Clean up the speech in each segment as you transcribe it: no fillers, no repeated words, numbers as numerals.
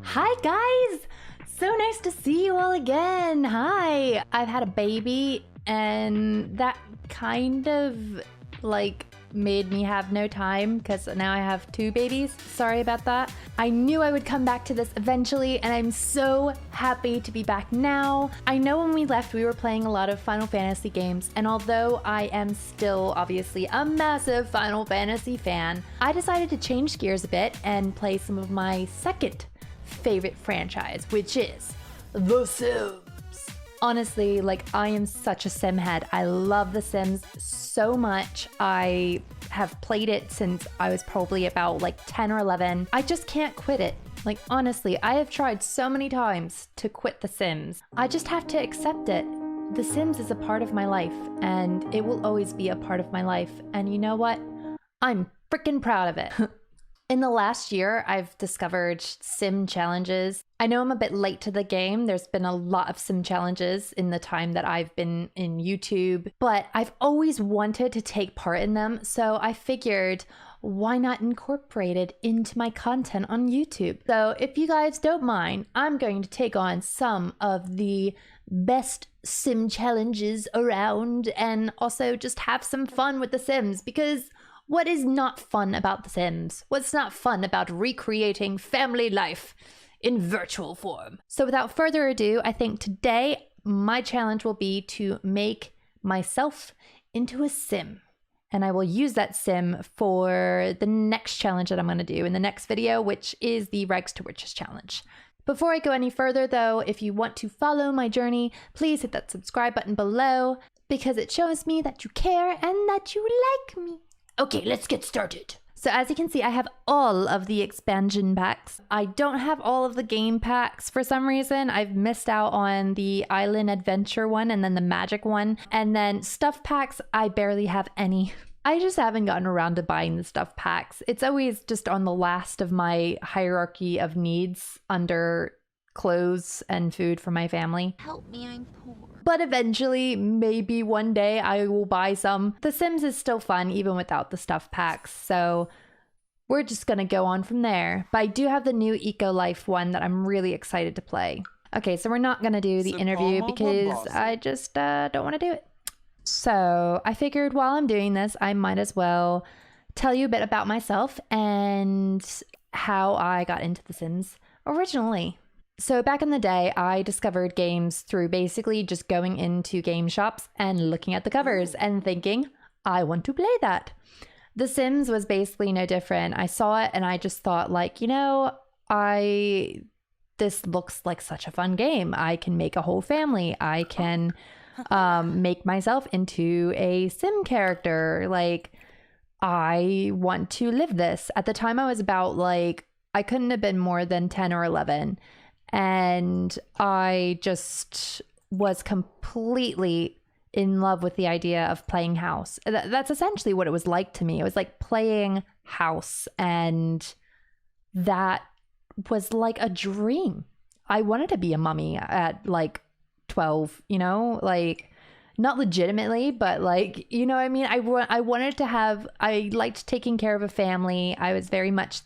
Hi guys! So nice to see you all again. Hi! I've had a baby and that kind of like made me have no time because now I have 2 babies. Sorry about that. I knew I would come back to this eventually and I'm so happy to be back now. I know when we left we were playing a lot of Final Fantasy games, and although I am still obviously a massive Final Fantasy fan, I decided to change gears a bit and play some of my second favorite franchise, which is The Sims. Honestly, like, I am such a sim head. I love The Sims so much. I have played it since I was probably about like 10 or 11. I just can't quit it. Like, honestly, I have tried so many times to quit The Sims. I just have to accept it. The Sims is a part of my life, and it will always be a part of my life. And you know what? I'm freaking proud of it. In the last year, I've discovered sim challenges. I know I'm a bit late to the game. There's been a lot of sim challenges in the time that I've been in YouTube, but I've always wanted to take part in them. So I figured, why not incorporate it into my content on YouTube? So if you guys don't mind, I'm going to take on some of the best sim challenges around and also just have some fun with The Sims, because what is not fun about The Sims? What's not fun about recreating family life in virtual form? So without further ado, I think today my challenge will be to make myself into a sim. And I will use that sim for the next challenge that I'm going to do in the next video, which is the Rags to Riches challenge. Before I go any further though, if you want to follow my journey, please hit that subscribe button below, because it shows me that you care and that you like me. Okay, let's get started. So as you can see, I have all of the expansion packs. I don't have all of the game packs for some reason. I've missed out on the Island Adventure one and then the Magic one. And then stuff packs, I barely have any. I just haven't gotten around to buying the stuff packs. It's always just on the last of my hierarchy of needs under clothes and food for my family. Help me, I'm poor. But eventually, maybe one day I will buy some. The Sims is still fun even without the stuff packs, so we're just gonna go on from there. But I do have the new Eco Life one that I'm really excited to play. Okay, so we're not gonna do the interview because I just don't want to do it. So I figured while I'm doing this, I might as well tell you a bit about myself and how I got into The Sims originally. So back in the day, I discovered games through basically just going into game shops and looking at the covers and thinking, I want to play that. The Sims was basically no different. I saw it and I just thought, like, you know, this looks like such a fun game. I can make a whole family. I can make myself into a Sim character. Like, I want to live this. At the time I was about like, I couldn't have been more than 10 or 11. And I just was completely in love with the idea of playing house. That's essentially what it was like to me. It was like playing house, and that was like a dream. I wanted to be a mummy at like 12, you know, like not legitimately, but like, you know what I mean? I wanted to have, I liked taking care of a family. I was very much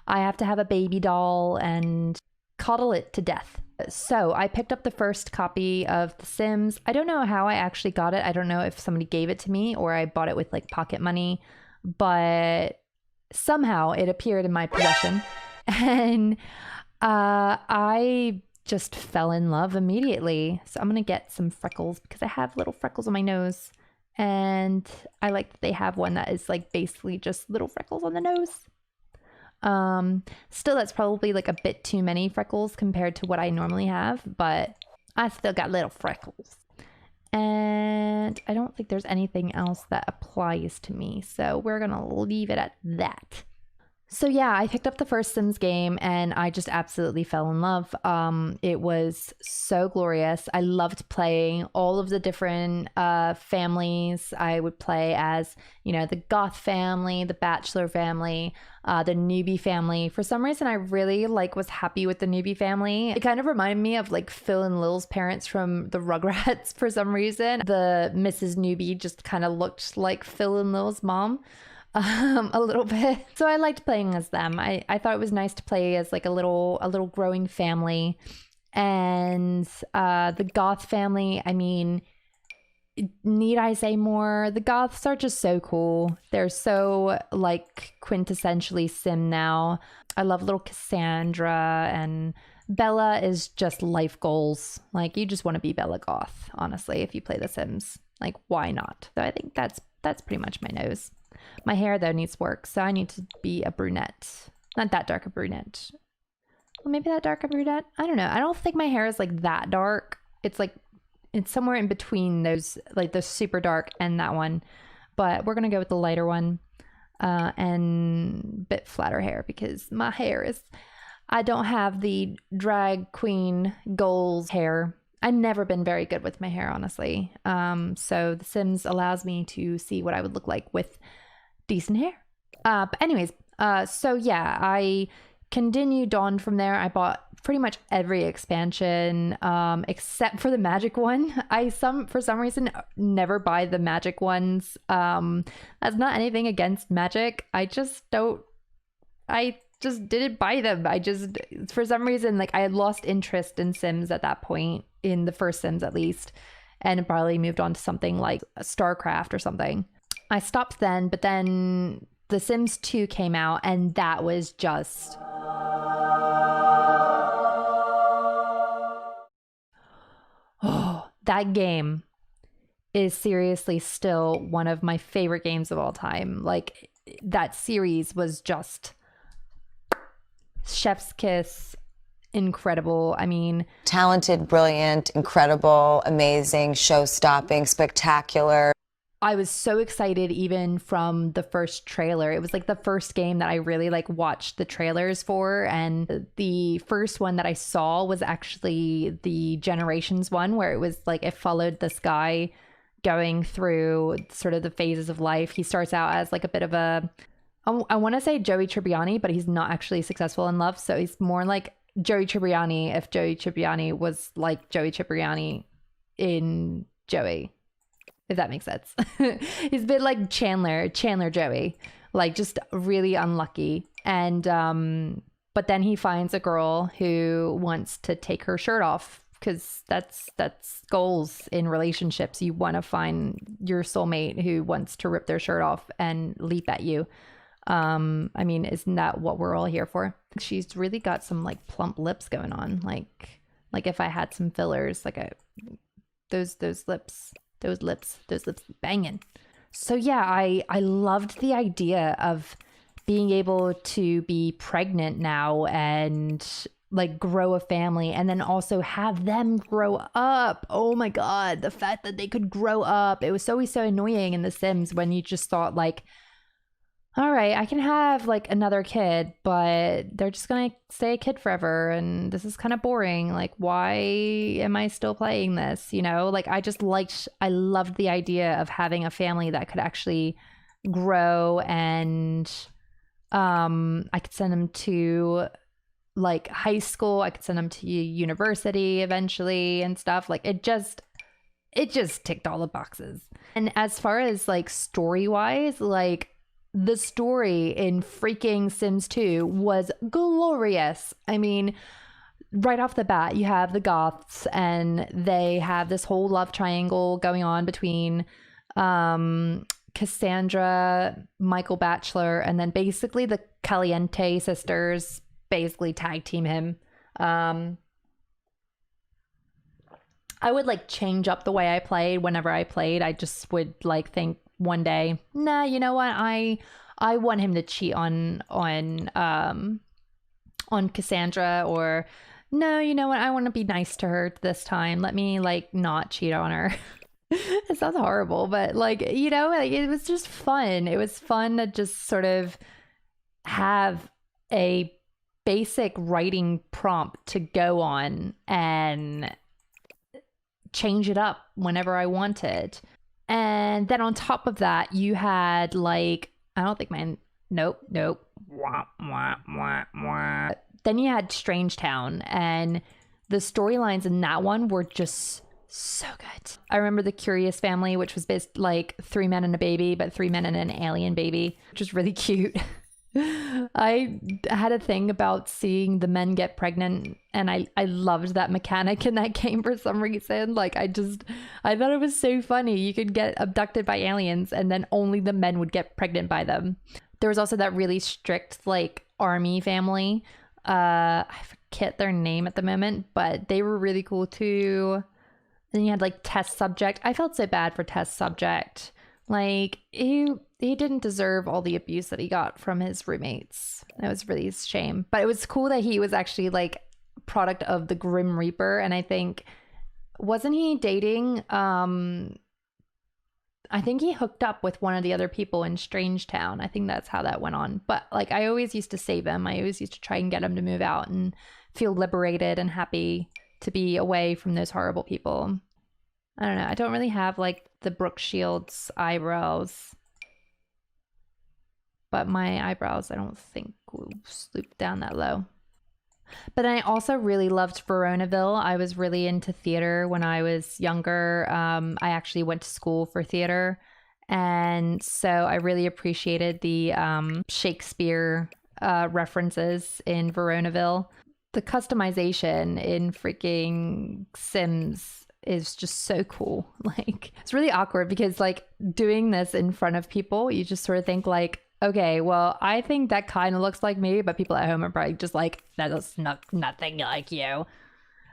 I have to have a baby doll and coddle it to death. So I picked up the first copy of The Sims. I don't know how I actually got it. I don't know if somebody gave it to me or I bought it with like pocket money, but somehow it appeared in my possession. And I just fell in love immediately. So I'm going to get some freckles because I have little freckles on my nose. And I like that they have one that is like basically just little freckles on the nose. Still, that's probably like a bit too many freckles compared to what I normally have, but I still got little freckles. And I don't think there's anything else that applies to me, so we're gonna leave it at that. So yeah, I picked up the first Sims game and I just absolutely fell in love. It was so glorious. I loved playing all of the different families. I would play as, the goth family, the bachelor family, the newbie family. For some reason, I really was happy with the newbie family. It kind of reminded me of Phil and Lil's parents from the Rugrats for some reason. The Mrs. Newbie just kind of looked like Phil and Lil's mom. A little bit. So I liked playing as them. I thought it was nice to play as a little growing family. And the goth family, I mean, need I say more? The goths are just so cool. They're so quintessentially Sim now. I love little Cassandra, and Bella is just life goals. You just want to be Bella Goth, honestly, if you play The Sims. Why not? So I think that's pretty much my nose. My hair, though, needs work, so I need to be a brunette. Not that dark a brunette. Well, maybe that dark a brunette? I don't know. I don't think my hair is that dark. It's it's somewhere in between those, the super dark and that one. But we're going to go with the lighter one and a bit flatter hair because my hair is... I don't have the drag queen goals hair. I've never been very good with my hair, honestly. So The Sims allows me to see what I would look like with decent hair. But anyways, so yeah, I continued on from there. I bought pretty much every expansion except for the magic one. For some reason never buy the magic ones. That's not anything against magic. I just didn't buy them. For some reason, I had lost interest in Sims at that point, in the first Sims at least, and probably moved on to something like StarCraft or something. I stopped then, but then The Sims 2 came out, and that was just... Oh, that game is seriously still one of my favorite games of all time. That series was just chef's kiss. Incredible. I mean, talented, brilliant, incredible, amazing, show-stopping, spectacular. I was so excited even from the first trailer. It was the first game that I really watched the trailers for, and the first one that I saw was actually the Generations one, where it was it followed this guy going through sort of the phases of life. He starts out as a bit of a, I want to say Joey Tribbiani, but he's not actually successful in love, so he's more Joey Tribbiani if Joey Tribbiani was Joey Tribbiani in Joey, if that makes sense. He's a bit Chandler Joey, just really unlucky. And but then he finds a girl who wants to take her shirt off, because that's goals in relationships. You want to find your soulmate who wants to rip their shirt off and leap at you. I mean, isn't that what we're all here for? She's really got some plump lips going on. Like if I had some fillers, those lips banging. So yeah, I loved the idea of being able to be pregnant now and grow a family, and then also have them grow up. Oh my God, the fact that they could grow up. It was always so annoying in The Sims when you just thought all right, I can have another kid, but they're just gonna stay a kid forever, and this is kind of boring. Why am I still playing this? I loved the idea of having a family that could actually grow, and I could send them to high school. I could send them to university eventually and stuff. It just ticked all the boxes. And as far as story wise, the story in freaking Sims 2 was glorious. I mean, right off the bat, you have the Goths, and they have this whole love triangle going on between Cassandra, Michael Bachelor, and then basically the Caliente sisters basically tag team him. I would change up the way I played whenever I played. I just would think one day, nah, you know what? I want him to cheat on Cassandra, or no, you know what? I want to be nice to her this time. Let me not cheat on her. It sounds horrible, but it was just fun. It was fun to just sort of have a basic writing prompt to go on and change it up whenever I wanted. And then on top of that, you had like, I don't think mine, nope. Wah, wah, wah, wah. Then you had Strangetown, and the storylines in that one were just so good. I remember the Curious Family, which was based like 3 men and a baby, but 3 men and an alien baby, which was really cute. I had a thing about seeing the men get pregnant, and I loved that mechanic in that game for some reason. Like I thought it was so funny. You could get abducted by aliens and then only the men would get pregnant by them. There was also that really strict like army family. I forget their name at the moment, but they were really cool too. Then you had like Test Subject. I felt so bad for Test Subject. Like he didn't deserve all the abuse that he got from his roommates. It was really a shame. But it was cool that he was actually like product of the Grim Reaper. And I think, wasn't he dating? I think he hooked up with one of the other people in Strangetown. I think that's how that went on. But like I always used to save him. I always used to try and get him to move out and feel liberated and happy to be away from those horrible people. I don't know. I don't really have like the Brooke Shields eyebrows. But my eyebrows, I don't think will swoop down that low. But I also really loved Veronaville. I was really into theater when I was younger. I actually went to school for theater. And so I really appreciated the Shakespeare references in Veronaville. The customization in freaking Sims is just so cool. Like, it's really awkward because like doing this in front of people, you just sort of think like, okay, well, I think that kind of looks like me, but people at home are probably just like, that looks nothing like you.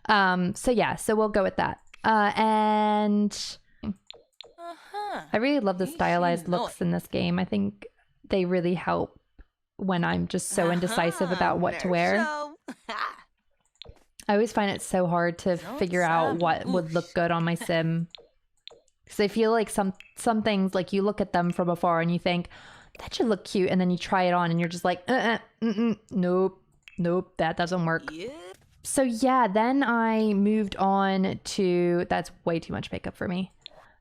So yeah, so we'll go with that. And I really love the stylized looks in this game. I think they really help when I'm just so indecisive about what to wear. I always find it so hard to figure out what would look good on my sim. Because I feel like some things, like you look at them from afar and you think, that should look cute, and then you try it on and you're just like, nope, that doesn't work. Yep. So yeah, then I moved on to, that's way too much makeup for me.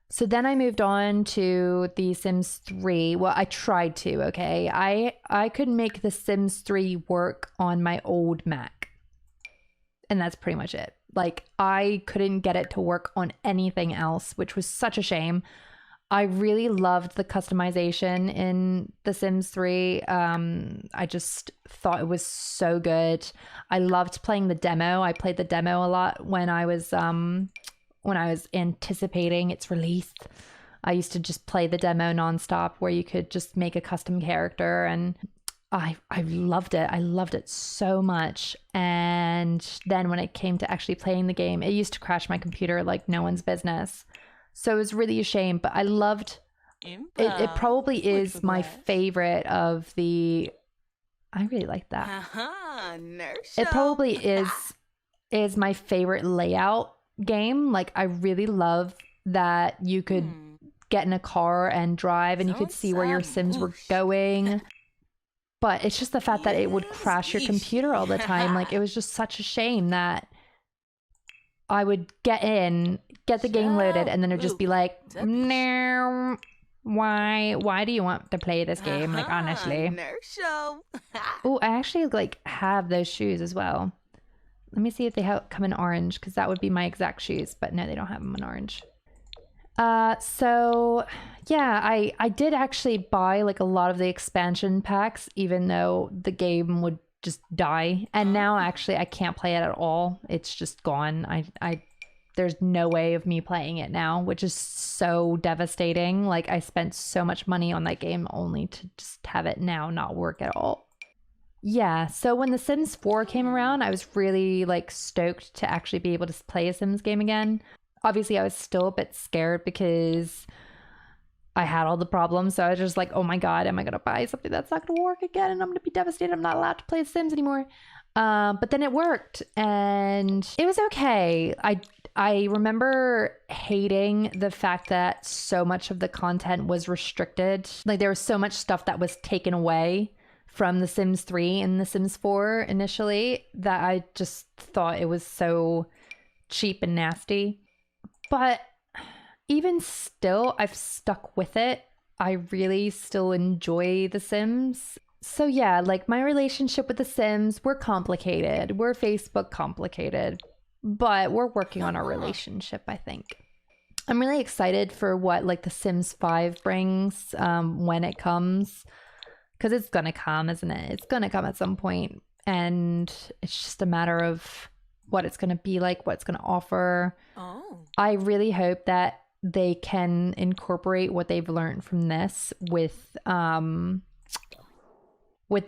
So then I moved on to The Sims 3. Well, I tried to, okay? I could make The Sims 3 work on my old Mac. And that's pretty much it. Like, I couldn't get it to work on anything else, which was such a shame. I really loved the customization in The Sims 3. I just thought it was so good. I loved playing the demo. I played the demo a lot when I was anticipating its release. I used to just play the demo nonstop, where you could just make a custom character, and I loved it. I loved it so much. And then when it came to actually playing the game, it used to crash my computer like no one's business. So it was really a shame, but I loved it. It probably is my favorite of the, I really like that. It probably is my favorite layout game. Like, I really love that you could get in a car and drive and you could see where your Sims were going. But it's just the fact that it would crash your computer all the time. Like, it was just such a shame that I would get the game loaded, and then it'd just be like, no, why do you want to play this game? Like, honestly. Oh, I actually like have those shoes as well. Let me see if they come in orange, because that would be my exact shoes, but no, they don't have them in orange. So yeah, I did actually buy like a lot of the expansion packs, even though the game would just die. And now actually I can't play it at all. It's just gone. There's no way of me playing it now, which is so devastating. Like, I spent so much money on that game only to just have it now not work at all. Yeah, so when The Sims 4 came around, I was really like stoked to actually be able to play a Sims game again. Obviously, I was still a bit scared because I had all the problems. So I was just like, oh my God, am I going to buy something that's not going to work again? And I'm going to be devastated. I'm not allowed to play Sims anymore. But then it worked and it was okay. I remember hating the fact that so much of the content was restricted. Like, there was so much stuff that was taken away from The Sims 3 and The Sims 4 initially that I just thought it was so cheap and nasty. But even still, I've stuck with it. I really still enjoy The Sims. So yeah, like my relationship with The Sims, we're complicated. We're Facebook complicated, but we're working on our relationship, I think. I'm really excited for what like The Sims 5 brings when it comes. Because it's going to come, isn't it? It's going to come at some point. And it's just a matter of what it's going to be like, what it's going to offer. Oh. I really hope that they can incorporate what they've learned from this with The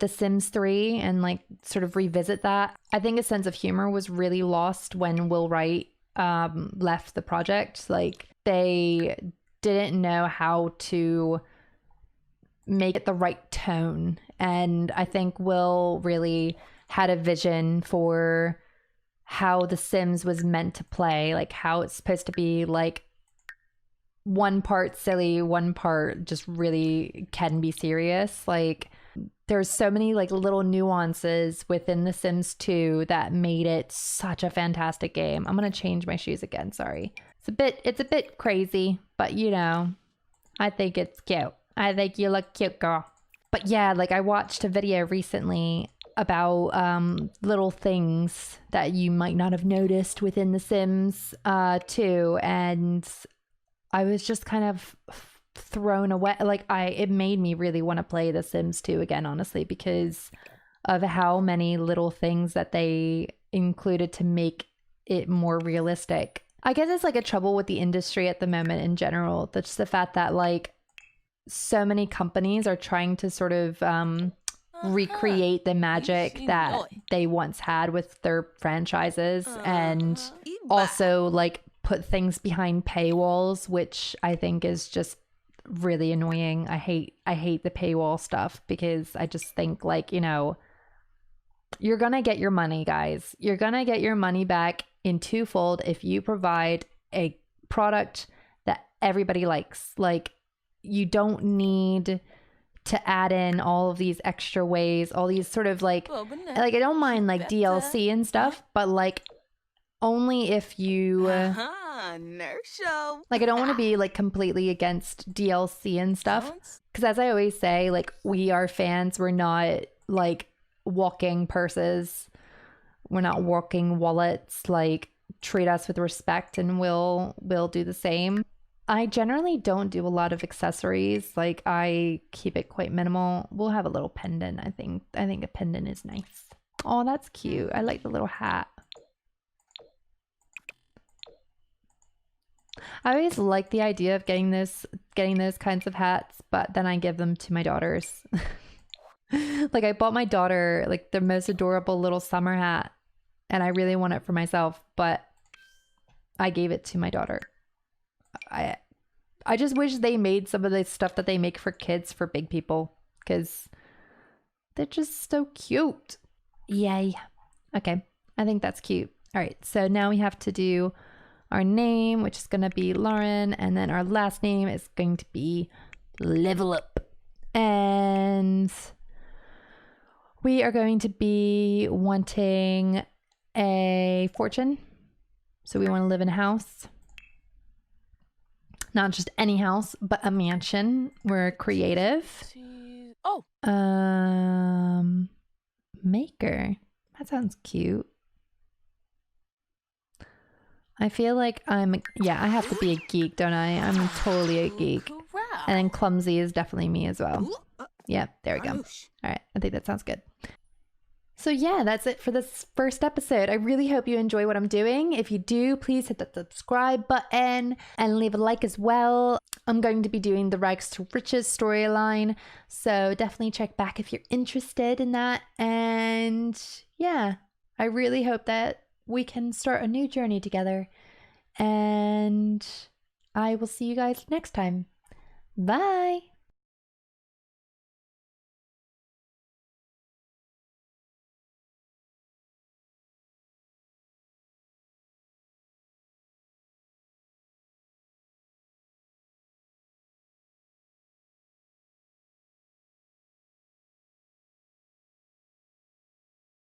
Sims 3 and like sort of revisit that. I think a sense of humor was really lost when Will Wright left the project. Like they didn't know how to make it the right tone. And I think Will really had a vision for how The Sims was meant to play, like how it's supposed to be like one part silly, one part just really can be serious. Like there's so many like little nuances within The Sims 2 that made it such a fantastic game. I'm gonna change my shoes again, sorry. It's a bit crazy, but you know, I think it's cute. I think you look cute, girl. But yeah, like I watched a video recently about little things that you might not have noticed within The Sims 2, and I was just kind of thrown away. Like it made me really want to play The Sims 2 again, honestly, because of how many little things that they included to make it more realistic. I guess it's like a trouble with the industry at the moment in general. That's the fact that like so many companies are trying to sort of recreate the magic that they once had with their franchises, and also like put things behind paywalls, which I think is just really annoying. I hate the paywall stuff because I just think like, you know, you're gonna get your money, guys. You're gonna get your money back in twofold if you provide a product that everybody likes. Like you don't need to add in all of these extra ways, all these sort of like I don't mind like DLC and stuff, but like only if you like I don't want to be like completely against DLC and stuff, because as I always say, like we are fans, we're not like walking purses, we're not walking wallets. Like treat us with respect and we'll do the same. I generally don't do a lot of accessories. Like I keep it quite minimal. We'll have a little pendant. I think a pendant is nice. Oh, that's cute. I like the little hat. I always like the idea of getting those kinds of hats, but then I give them to my daughters. Like I bought my daughter like the most adorable little summer hat, and I really want it for myself, but I gave it to my daughter. I just wish they made some of the stuff that they make for kids for big people, because they're just so cute. Yay. Okay, I think that's cute. All right, so now we have to do our name, which is going to be Lauren, and then our last name is going to be Level Up. And we are going to be wanting a fortune. So we want to live in a house. Not just any house, but a mansion. We're creative. Oh. Maker. That sounds cute. I feel like I have to be a geek, don't I? I'm totally a geek. And then clumsy is definitely me as well. Yeah, there we go. All right, I think that sounds good. So yeah, that's it for this first episode. I really hope you enjoy what I'm doing. If you do, please hit the subscribe button and leave a like as well. I'm going to be doing the Rags to Riches storyline, so definitely check back if you're interested in that. And yeah, I really hope that we can start a new journey together. And I will see you guys next time. Bye!